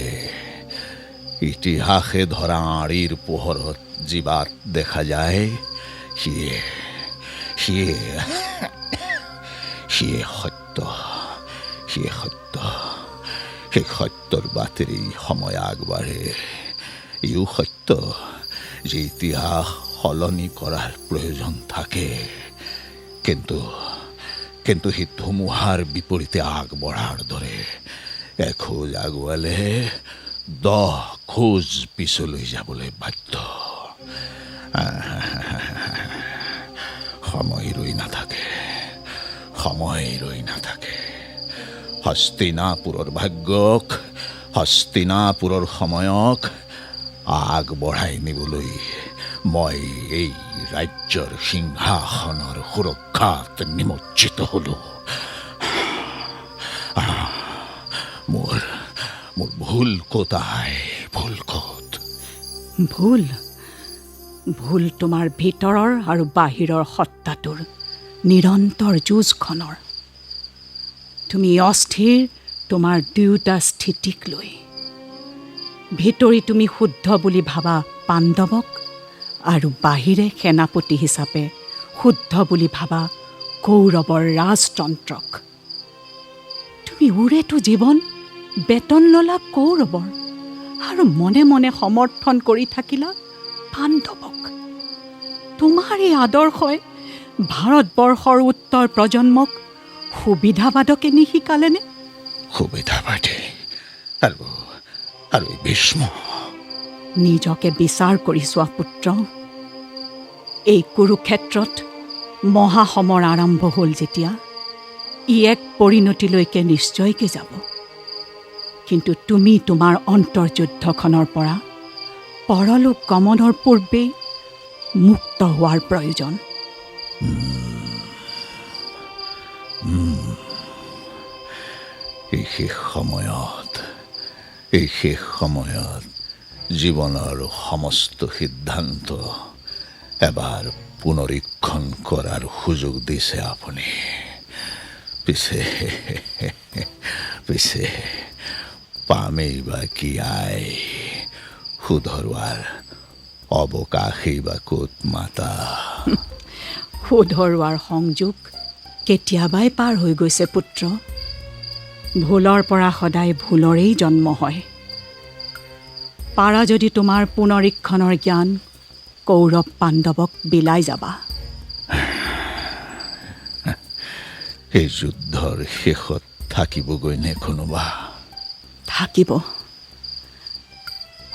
ইতিহাসে ধৰা আঁৰিৰ পোহৰত যি বাট দেখা যায়, সিয়ে সত্য। সেই সত্যৰ বাটেৰেই সময় আগবাঢ়ে। ইও সত্য যে ইতিহাস সলনি কৰাৰ প্ৰয়োজন থাকে, কিন্তু সেই ধুমুহাৰ বিপৰীতে আগবঢ়াৰ দৰে এখোজ আগুৱালে 10 খোজ পিছলৈ যাবলৈ বাধ্য। সময় ৰৈ নাথাকে। হস্তিনাপুৰৰ ভাগ্যক, হস্তিনাপুৰৰ সময়ক আগবঢ়াই নিবলৈ মই এই ৰাজ্যৰ সিংহাসনৰ সুৰক্ষাত নিমজ্জিত হলো। মোৰ ভুল ক'ত আই, ভুল ক'ত? ভুল তোমাৰ ভিতৰৰ আৰু বাহিৰৰ সত্তাটোৰ নিৰন্তৰ যুঁজখনৰ। তুমি অস্থিৰ তোমাৰ দুয়োটা স্থিতিক লৈ। ভিতৰি তুমি শুদ্ধ বুলি ভাবা পাণ্ডৱক, আৰু বাহিৰে সেনাপতি হিচাপে শুদ্ধ বুলি ভাবা কৌৰৱৰ ৰাজতন্ত্ৰক। তুমি উৰেটো জীৱন বেতন ললা কৌৰৱৰ, আৰু মনে মনে সমৰ্থন কৰি থাকিলা পাণ্ডৱক। তোমাৰ এই আদৰ্শই ভাৰতবৰ্ষৰ উত্তৰ প্ৰজন্মক সুবিধাবাদকে নিশিকালেনে? সুবিধা পাইছে আৰু এই ভীষ্ম নিজকে বিচাৰ কৰি চোৱা পুত্ৰ। এই কুৰুক্ষেত্ৰত মহাসমৰ আৰম্ভ হ'ল যেতিয়া ই এক পৰিণতিলৈকে নিশ্চয়কৈ যাব। কিন্তু তুমি তোমাৰ অন্তৰ্যুদ্ধখনৰ পৰা পৰলোক গমনৰ পূৰ্বেই মুক্ত হোৱাৰ প্ৰয়োজন। এই শেষ সময়ত জীৱনৰ সমস্ত সিদ্ধান্ত এবাৰ পুনৰীক্ষণ কৰাৰ সুযোগ দিছে আপুনি। পিছে পামেই বা কি আই, শুধৰোৱাৰ অৱকাশেই বা ক'ত মাতা। শুধৰোৱাৰ সংযোগ কেতিয়াবাই পাৰ হৈ গৈছে পুত্ৰ। ভুলৰ পৰা সদায় ভুলৰেই জন্ম হয়। পাৰা যদি তোমাৰ পুনৰীক্ষণৰ জ্ঞান কৌৰৱ পাণ্ডৱক বিলাই যাবা। এই যুদ্ধৰ শেষত থাকিবগৈ নে কোনোবা? থাকিব,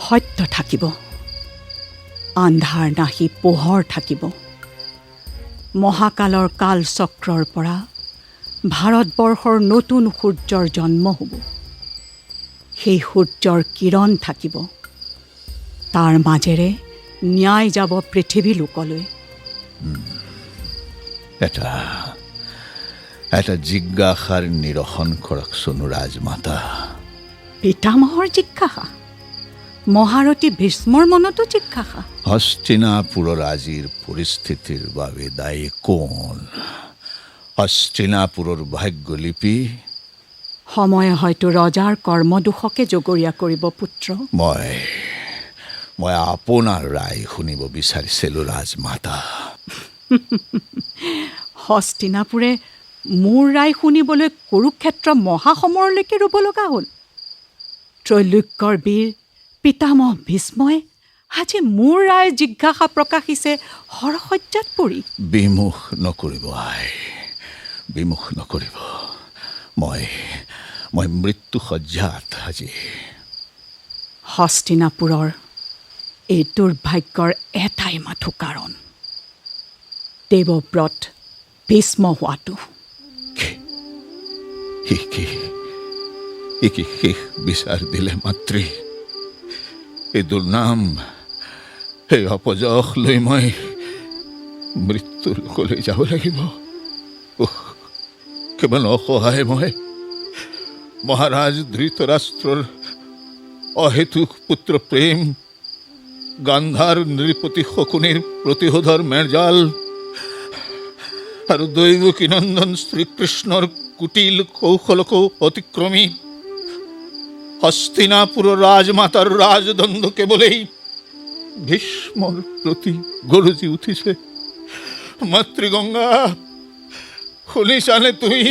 সত্য থাকিব, আন্ধাৰ নাহি পোহৰ থাকিব। মহাকালৰ কালচক্ৰৰ পৰা ভাৰতবৰ্ষৰ নতুন সূৰ্যৰ জন্ম হ'ব। সেই সূৰ্যৰ কিৰণ থাকিব, তাৰ মাজেৰে ন্যায় যাব পৃথিৱী লোকলৈ। এটা জিজ্ঞাসাৰ নিৰসন কৰকচোন ৰাজমাতা। পিতামহৰ জিজ্ঞাসা? মহাৰথী ভীষ্মৰ মনতো জিজ্ঞাসা? হস্তিনাপুৰৰ আজিৰ পৰিস্থিতিৰ বাবে দায়ী কোন? হস্তিনাপুৰৰ ভাগ্যলিপি? সময়ে হয়তো ৰজাৰ কৰ্মদোষকে জগৰীয়া কৰিব পুত্ৰ। মই আপোনাৰ ৰায় শুনিব বিচাৰিছিলোঁ ৰাজমাতা। হস্তিনাপুৰে মোৰ ৰায় শুনিবলৈ কুৰুক্ষেত্ৰ মহাসমৰলৈকে ৰ'ব লগা হ'ল। ত্ৰৈলোক্যৰ বীৰ পিতামহ ভীষ্মই আজি মোৰ ৰায় জিজ্ঞাসা প্ৰকাশিছে হৰসজ্জাত পৰি। বিমুখ নকৰিব আই, বিমুখ নকৰিব। মই মৃত্যু সজ্জাত আজি। হস্তিনাপুৰৰ এই দুৰ্ভাগ্যৰ এটাই মাথো কাৰণ, দেৱব্ৰত ভীষ্ম হোৱাটো। কি শেষ বিচাৰ দিলে মাতৃ? এই দুৰ্নাম, এই অপযশ লৈ মই মৃত্যুৰ লোকলৈ যাব লাগিব। কিমান অসহায় মই। মহাৰাজ ধৃতৰাষ্ট্ৰৰ অহেতুক পুত্ৰ প্ৰেম, গান্ধাৰ নৃপতি শকুনিৰ প্ৰতিশোধৰ মেৰজাল আৰু দৈৱকী নন্দন শ্ৰীকৃষ্ণৰ কুটিল কৌশলকো অতিক্ৰমী হস্তিনাপুৰৰ ৰাজমাতাৰ ৰাজদণ্ড কেৱলেই ভীষ্মৰ প্ৰতি গৰজি উঠিছে। মাতৃগংগা, শুনিছানে তুমি?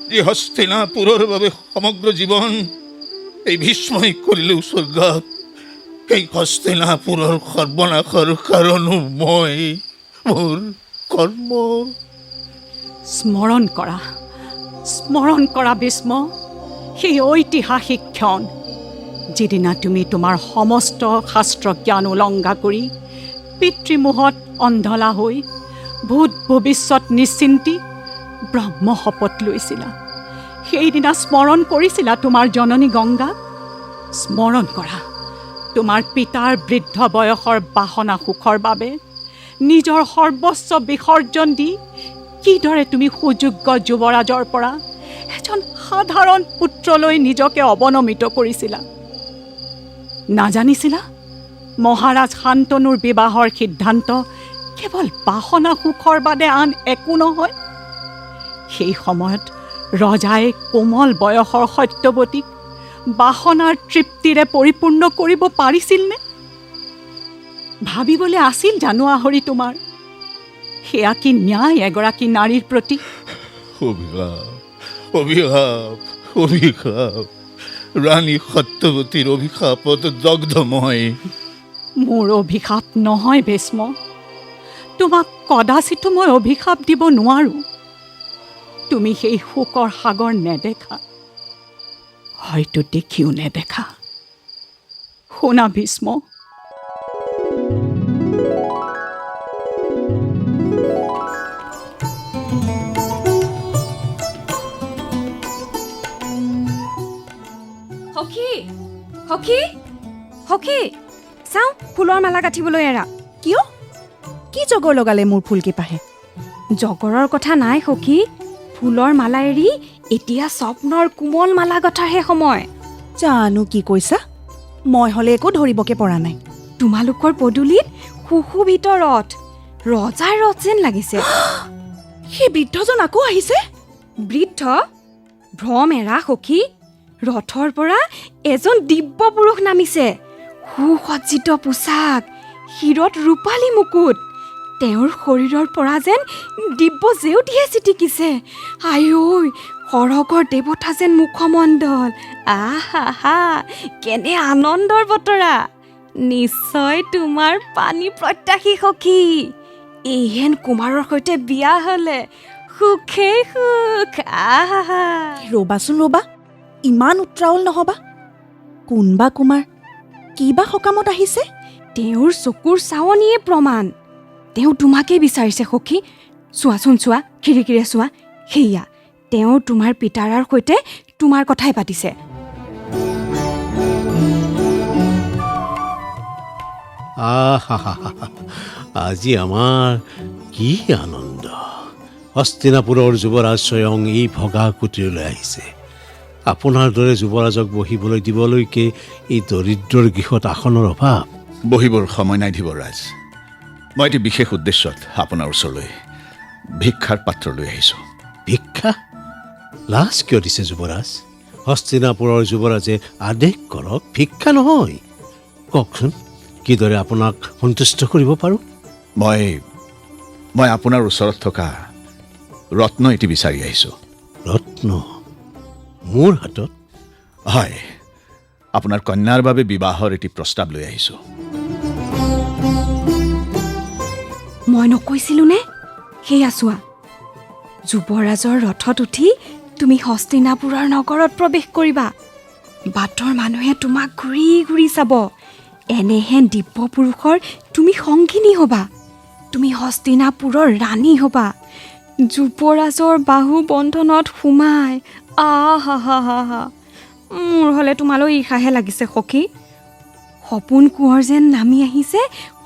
যি হস্তিনাপুৰৰ বাবে সমগ্ৰ জীৱন এই ভীষ্মই কৰিলে উৎসৰ্গ, এই হস্তিনাপুৰৰ সৰ্বনাশৰ কাৰণো মই, মোৰ কৰ্ম। স্মৰণ কৰা ভীষ্ম, সেই ঐতিহাসিক ক্ষণ যিদিনা তুমি তোমাৰ সমস্ত শাস্ত্ৰ জ্ঞান উলংঘা কৰি পিতৃমোহত অন্ধলা হৈ ভূত ভৱিষ্যত নিশ্চিন্তি ব্ৰহ্ম শপত লৈছিলা। সেইদিনা স্মৰণ কৰিছিলা তোমাৰ জননী গংগাক। স্মৰণ কৰা তোমাৰ পিতাৰ বৃদ্ধ বয়সৰ বাসনা সুখৰ বাবে নিজৰ সৰ্বস্ব বিসৰ্জন দি কিদৰে তুমি সুযোগ্য যুৱৰাজৰ পৰা এজন সাধাৰণ পুত্ৰলৈ নিজকে অৱনমিত কৰিছিলা। নাজানিছিলা মহাৰাজ শান্তনুৰ বিবাহৰ সিদ্ধান্ত কেৱল বাসনা সুখৰ বাদে আন একো নহয়। সেই সময়ত ৰজাই কোমল বয়সৰ সত্যৱতীক বাসনাৰ তৃপ্তিৰে পৰিপূৰ্ণ কৰিব পাৰিছিলনে? ভাবিবলৈ আছিল জানো আহৰি তোমাৰ? সেয়া কি ন্যায় এগৰাকী নাৰীৰ প্ৰতি? অভিশাপ ৰাণী সত্যৱতীৰ অভিশাপত দগ্ধ মই। মোৰ অভিশাপ নহয় ভীষ্ম, তোমাক কদাচিতো মই অভিশাপ দিব নোৱাৰোঁ। তুমি সেই শোকৰ সাগৰ নেদেখা, হয়তো দেখিও নেদেখা। শুনা ভীষ্ম, সখী সখী সখী চাওঁ ফুলৰ মালা গাঁঠিবলৈ এৰা। কিয়? কি জগৰ লগালে মোৰ ফুলকেইপাহে? জগৰৰ কথা নাই সখী, ফুলৰ মালা এৰি এতিয়া স্বপ্নৰ কোমল মালা গঁঠাৰহে সময়। জানো কি কৈছা, মই হ'লে একো ধৰিবকে পৰা নাই। তোমালোকৰ পদূলিত সুশোভিত ৰথ, ৰজাৰ ৰথ যেন লাগিছে। সেই বৃদ্ধজন আকৌ আহিছে? বৃদ্ধ? ভ্ৰম এৰা সখী, ৰথৰ পৰা এজন দিব্য পুৰুষ নামিছে। সুসজ্জিত পোছাক, শিৰত ৰূপালী মুকুট, তেওঁৰ শৰীৰৰ পৰা যেন দিব্য জেউতিহে ছিটিকিছে। আঐ, সৰগৰ দেৱতা যেন মুখমণ্ডল। আহা, কেনে আনন্দৰ বতৰা। নিশ্চয় তোমাৰ পানী প্ৰত্যাশী সখী। এইহেন কুমাৰৰ সৈতে বিয়া হ'লে সুখেই সুখ। আহা, ৰ'বাচোন ৰ'বা, ইমান উত্ৰাৱল নহবা। কোনবা কুমাৰ, কিবা সকামত আহিছে? তেওঁৰ চকুৰ চাৱনিয়ে প্ৰমাণ। তেওঁ তোমাকেই বিচাৰিছে সখী। চোৱাচোন চোৱা, খিৰিকীৰে চোৱা, সেয়া তেওঁ তোমাৰ পিতাৰাৰ সৈতে তোমাৰ কথাই পাতিছে। আজি আমাৰ কি আনন্দ! হস্তিনাপুৰৰ যুৱৰাজ স্বয়ং এই ভগা কুটিৰলৈ আহিছে। আপোনাৰ দৰে যুৱৰাজক বহিবলৈ দিবলৈকে এই দৰিদ্ৰৰ গৃহত আসনৰ অভাৱ। বহিবৰ সময় নাই ধীবৰাজ। মই এটি বিশেষ উদ্দেশ্যত আপোনাৰ ওচৰলৈ ভিক্ষাৰ পাত্ৰ লৈ আহিছোঁ। ভিক্ষা? লাজ কিয় দিছে যুৱৰাজ? হস্তিনাপুৰৰ যুৱৰাজে আদেশ কৰক, ভিক্ষা নহয়। কওকচোন, কিদৰে আপোনাক সন্তুষ্ট কৰিব পাৰোঁ? মই আপোনাৰ ওচৰত থকা ৰত্ন এটি বিচাৰি আহিছোঁ। ৰত্ন? মোৰ হাতত? হয়, আপোনাৰ কন্যাৰ বাবে বিবাহৰ এটি প্ৰস্তাৱ লৈ আহিছোঁ। মই নকৈছিলোনে? সেয়া চোৱা, যুৱৰাজৰ ৰথত উঠি তুমি হস্তিনাপুৰৰ নগৰত প্ৰৱেশ কৰিবা। বাটৰ মানুহে তোমাক ঘূৰি ঘূৰি চাব। এনেহেন দিব্য পুৰুষৰ তুমি সংগিনী হ'বা। তুমি হস্তিনাপুৰৰ ৰাণী হ'বা। যুৱৰাজৰ বাহু বন্ধনত সোমাই। আহা, মোৰ হ'লে তোমালৈ ঈৰ্ষাহে লাগিছে সখী। সপোন কোঁৱৰ যেন নামি আহিছে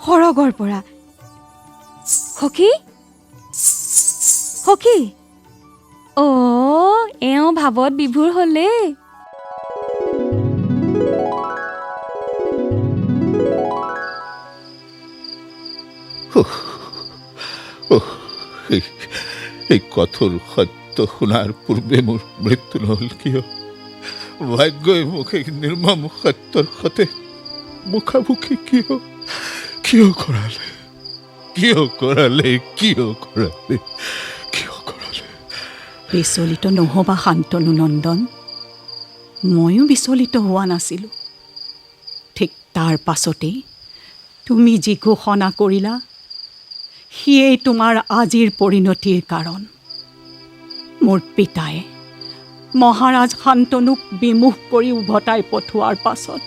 সৰগৰ পৰা। সখী সখী, এওঁ ভাৱত বিভোৰ হ'লে। এই কঠোৰ সত্য শুনাৰ পূৰ্বে মোৰ মৃত্যু নহ'ল কিয়? ভাগ্যই মোক এই নিৰ্মম সত্যৰ সতে মুখামুখি কিয় কৰালে? বিচলিত নহবা শান্তনু নন্দন, ময়ো বিচলিত হোৱা নাছিলোঁ। ঠিক তাৰ পাছতেই তুমি যি ঘোষণা কৰিলা, সিয়েই তোমাৰ আজিৰ পৰিণতিৰ কাৰণ। মোৰ পিতাই মহাৰাজ শান্তনুক বিমুখ কৰি উভতাই পঠোৱাৰ পাছত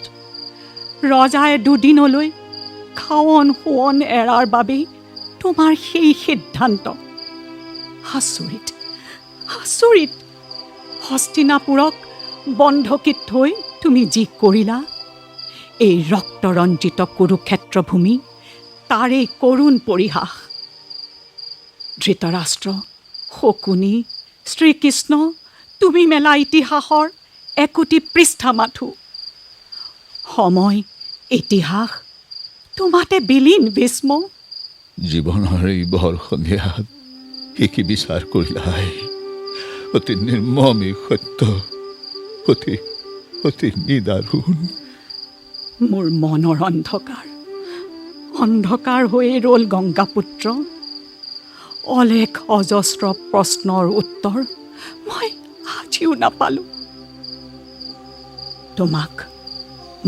ৰজাই দুদিনলৈ খাৱন শোৱন এৰাৰ বাবেই তোমাৰ সেই সিদ্ধান্ত। আচৰিত, হস্তিনাপুৰক বন্ধকীত থৈ তুমি যি কৰিলা, এই ৰক্তৰঞ্জিত কুৰুক্ষেত্ৰ ভূমি তাৰেই কৰুণ পৰিহাস। ধৃতৰাষ্ট্ৰ, শকুনি, শ্ৰীকৃষ্ণ, তুমি মেলা ইতিহাসৰ একোটি পৃষ্ঠা মাথো। সময়, ইতিহাস তোমাতে বিলীন ভীষ্ম। জীৱনৰ এই বৰ সন্ধিয়াত কি বিচাৰ কৰিলাই? অতি নিৰ্মম এই সত্য, অতি নিদাৰুণ। মোৰ মনৰ অন্ধকাৰ হৈয়ে ৰ'ল গংগাপুত্ৰ। অলেখ অজস্ৰ প্ৰশ্নৰ উত্তৰ মই আজিও নাপালোঁ। তোমাক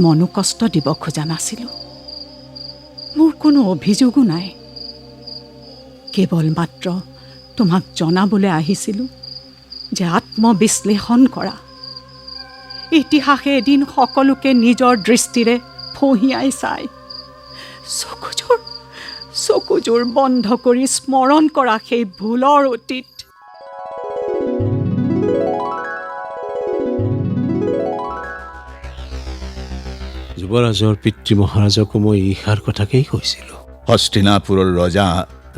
মনোকষ্ট দিব খোজা নাছিলোঁ। মোৰ কোনো অভিযোগো নাই। কেৱল মাত্ৰ তোমাক জনাবলৈ আহিছিলোঁ যে আত্মবিশ্লেষণ কৰা। ইতিহাসে এদিন সকলোকে নিজৰ দৃষ্টিৰে ফঁহিয়াই চায়। চকুযোৰ বন্ধ কৰি স্মৰণ কৰা সেই ভুলৰ অতীত। যুৱৰাজৰ পিতৃ মহাৰাজকো মই ইষাৰ কথাকেই কৈছিলোঁ। হস্তিনাপুৰৰ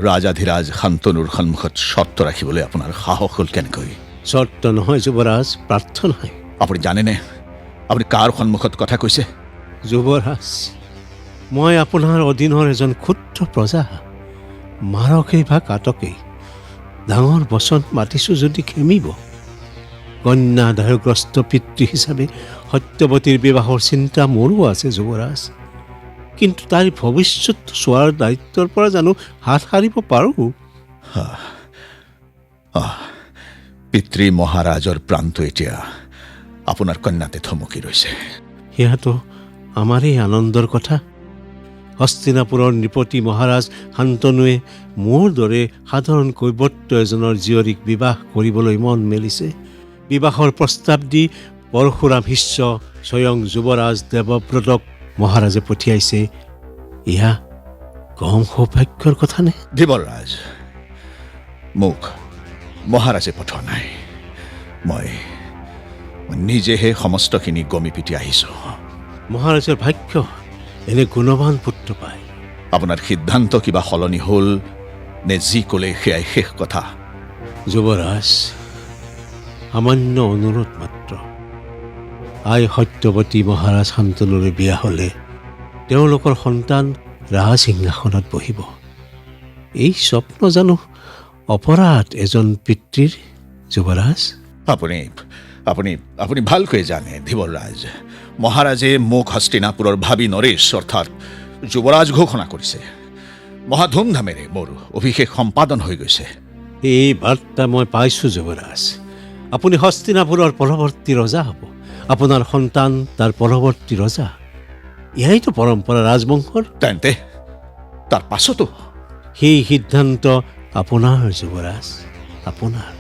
ৰাজাধিৰাজ শান্তনুৰ সন্মুখত চৰ্ত ৰাখিবলৈ আপোনাৰ সাহস হ'ল কেনেকৈ? চৰ্ত নহয় যুৱৰাজ, প্ৰাৰ্থনাই। আপুনি জানেনে আপুনি কাৰ সন্মুখত কথা কৈছে? যুৱৰাজ, মই আপোনাৰ অধীনৰ এজন ক্ষুদ্ৰ প্ৰজা। মাৰকেই বা কাটকেই ডাঙৰ বচন মাতিছোঁ যদি খেমিব। কন্যা দায়গ্ৰস্ত পিতৃ হিচাপে সত্যৱতীৰ বিবাহৰ চিন্তা মোৰো আছে যুৱৰাজ, কিন্তু তাইৰ ভৱিষ্যত চোৱাৰ দায়িত্বৰ পৰা জানো হাত সাৰিব পাৰোঁ? পিতৃ মহাৰাজৰ প্ৰাণটো এতিয়া আপোনাৰ কন্যাতে থমকি ৰৈছে। সেয়াতো আমাৰেই আনন্দৰ কথা। হস্তিনাপুৰৰ নৃপতি মহাৰাজ শান্তনুৱে মোৰ দৰে সাধাৰণ কৈৱৰ্ত এজনৰ জীয়ৰীক বিবাহ কৰিবলৈ মন মেলিছে। বিবাহৰ প্ৰস্তাৱ দি পৰশুৰাম শিষ্য স্বয়ং যুৱৰাজ দেৱব্ৰতক মহাৰাজে পঠিয়াইছে। এয়া কম সৌভাগ্যৰ কথা নে? ধীবৰৰাজ, মোক মহাৰাজে পঠোৱা নাই। মই নিজেহে সমস্তখিনি গমি পিটি আহিছোঁ। মহাৰাজৰ ভাগ্য এনে গুণৱান পুত্ৰ পায়। আপোনাৰ সিদ্ধান্ত কিবা সলনি হ'ল নে যি ক'লে সেয়াই শেষ কথা? যুৱৰাজ, সামান্য অনুৰোধ মাত্ৰ। আই সত্যৱতী মহাৰাজ শান্তনুৰে বিয়া হ'লে তেওঁলোকৰ সন্তান ৰাজসিংহাসনত বহিব। এই স্বপ্ন জানো অপৰাধ এজন পিতৃৰ? যুৱৰাজ, আপুনি ভালকৈ জানে ধীবৰৰাজ, মহাৰাজে মোক হস্তিনাপুৰৰ ভাবী নৰেশ অৰ্থাৎ যুৱৰাজ ঘোষণা কৰিছে। মহা ধুমধামেৰে মোৰ অভিষেক সম্পাদন হৈ গৈছে। এই বাৰ্তা মই পাইছোঁ যুৱৰাজ। আপুনি হস্তিনাপুৰৰ পৰৱৰ্তী ৰজা হ'ব। আপোনাৰ সন্তান তাৰ পৰৱৰ্তী ৰজা। এয়াইতো পৰম্পৰা ৰাজবংশৰ। তেন্তে তাৰ পাছতো সেই সিদ্ধান্ত আপোনাৰ যুৱৰাজ, আপোনাৰ।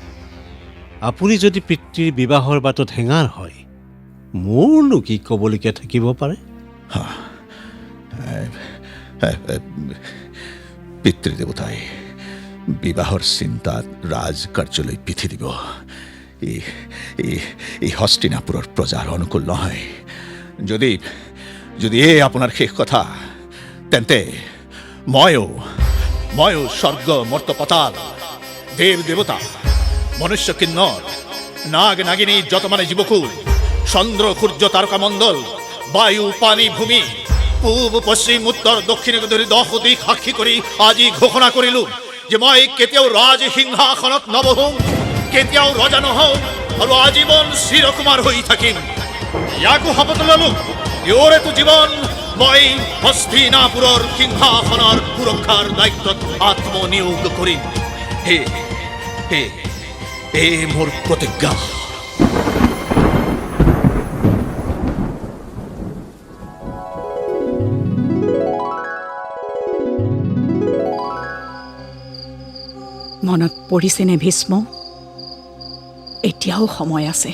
আপুনি যদি পিতৃৰ বিবাহৰ বাটত হেঙাৰ হয়, মোৰনো কি ক'বলগীয়া থাকিব পাৰে? পিতৃদেৱতাই বিবাহৰ চিন্তাত ৰাজকাৰ্যলৈ পিঠি দিব। এই হস্তিনাপুৰৰ প্ৰজাৰ অনুকূল নহয়। যদি এই আপোনাৰ শেষ কথা, তেন্তে ময়ো স্বৰ্গ মৰ্ত পাতাল, দেৱ দেৱতা, মনুষ্য কিন্নৰ, নাগ নাগিনী, যত মানে জীবকুল, চন্দ্ৰ সূৰ্য তাৰকামণ্ডল, বায়ু পানী ভূমি, পূব পশ্চিম উত্তৰ দক্ষিণকে ধৰি 10 দিশ সাক্ষী কৰি আজি ঘোষণা কৰিলোঁ যে মই কেতিয়াও ৰাজসিংহাসনত নবহোঁ, কেতিয়াও ৰজা নহওঁ আৰু আজীৱন চিৰকুমাৰ হৈ থাকিম। ইয়াকো শপত ল'লোঁ ইয়ৰেতো জীৱন মই হস্তিনাপুৰৰ সিংহাসনৰ সুৰক্ষাৰ দায়িত্বত আত্মনিয়োগ কৰিম। হে মোৰ প্ৰতিজ্ঞা। মনত পৰিছেনে ভীষ্ম? এতিয়াও সময় আছে।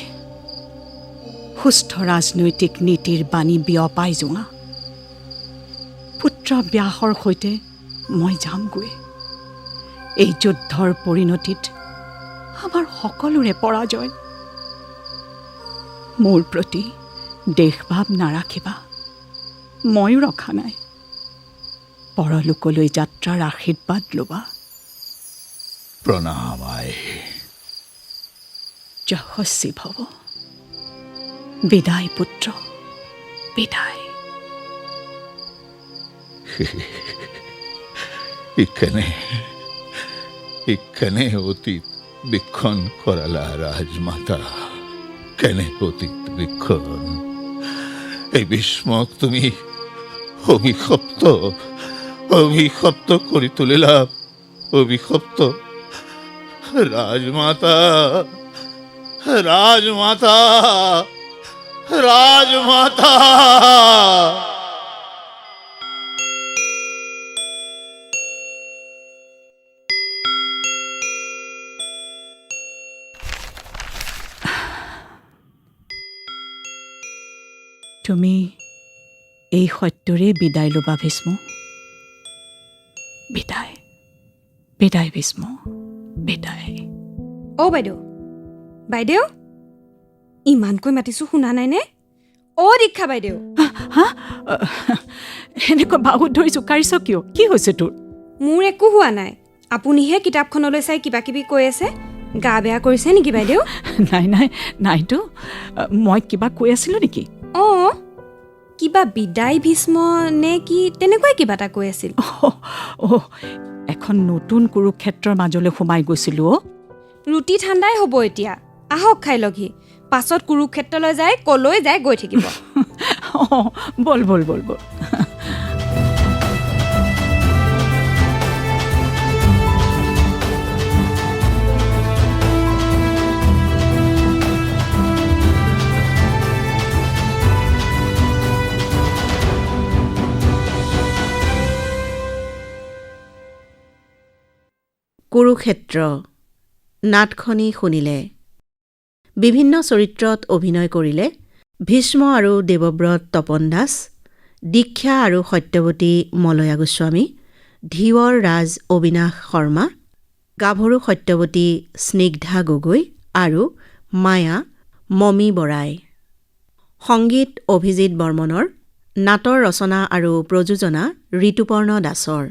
সুস্থ ৰাজনৈতিক নীতিৰ বাণী বিয়পাই যোৱা। পুত্ৰ ব্যাসৰ সৈতে মই যামগৈ। এই যুদ্ধৰ পৰিণতিত আমাৰ সকলোৰে পৰাজয়। মোৰ প্ৰতি দেশভাৱ নাৰাখিবা, ময়ো ৰখা নাই। পৰলোকলৈ যাত্ৰাৰ আশীৰ্বাদ ল'বা। প্ৰণাম আই। যশস্বী ভৱ। বিদায় পুত্ৰ, বিদায়। ইখনে অতীত বিক্ষণ কৰালা ৰাজমাতা, কেনে অতীত বিক্ষণ। এই ভীষ্মক তুমি অভিশপ্ত কৰি তুলিলা। অভিশপ্ত ৰাজমাতা, ৰাজমাতা, ৰাজমাতা। তুমি এই সত্যৰে বিদায় ল'বা ভীষ্ম। বিদায় বিদায় ভীষ্ম, বিদায়। অ' বাইদেউ, বাইদেউ, ইমানকৈ মাতিছোঁ শুনা নাইনে? অ' দীক্ষা বাইদেউ। হা এনেকুৱা বাহুত ধৰি জোকাৰিছ কিয়? কি হৈছে তোৰ? মোৰ একো হোৱা নাই, আপুনিহে কিতাপখনলৈ চাই কিবা কিবি কৈ আছে। গা বেয়া কৰিছে নেকি বাইদেউ? নাই নাই নাইতো, মই কিবা কৈ আছিলোঁ নেকি? অঁ, কিবা বিদায় ভীষ্ম নে কি তেনেকুৱাই কিবা এটা কৈ আছিল। এখন নতুন কুৰুক্ষেত্ৰৰ মাজলৈ সোমাই গৈছিলোঁ। ৰুটি ঠাণ্ডাই হ'ব এতিয়া, আহক খাই লঘি। পাছত কুৰুক্ষেত্ৰলৈ যায়, কলৈ যায় গৈ থাকিব। বল বল বল বল। কুৰুক্ষেত্ৰ নাটখনি শুনিলে। বিভিন্ন চৰিত্ৰত অভিনয় কৰিলে ভীষ্ম আৰু দেৱব্ৰত তপন দাস, দীক্ষা আৰু সত্যৱতী মলয়া গোস্বামী, ধীৱৰ ৰাজ অবিনাশ শৰ্মা, গাভৰু সত্যৱতী স্নিগ্ধা গগৈ আৰু মায়া মমী বৰাই। সংগীত অভিজিত বৰ্মনৰ, নাটৰ ৰচনা আৰু প্ৰযোজনা ঋতুপৰ্ণ দাসৰ।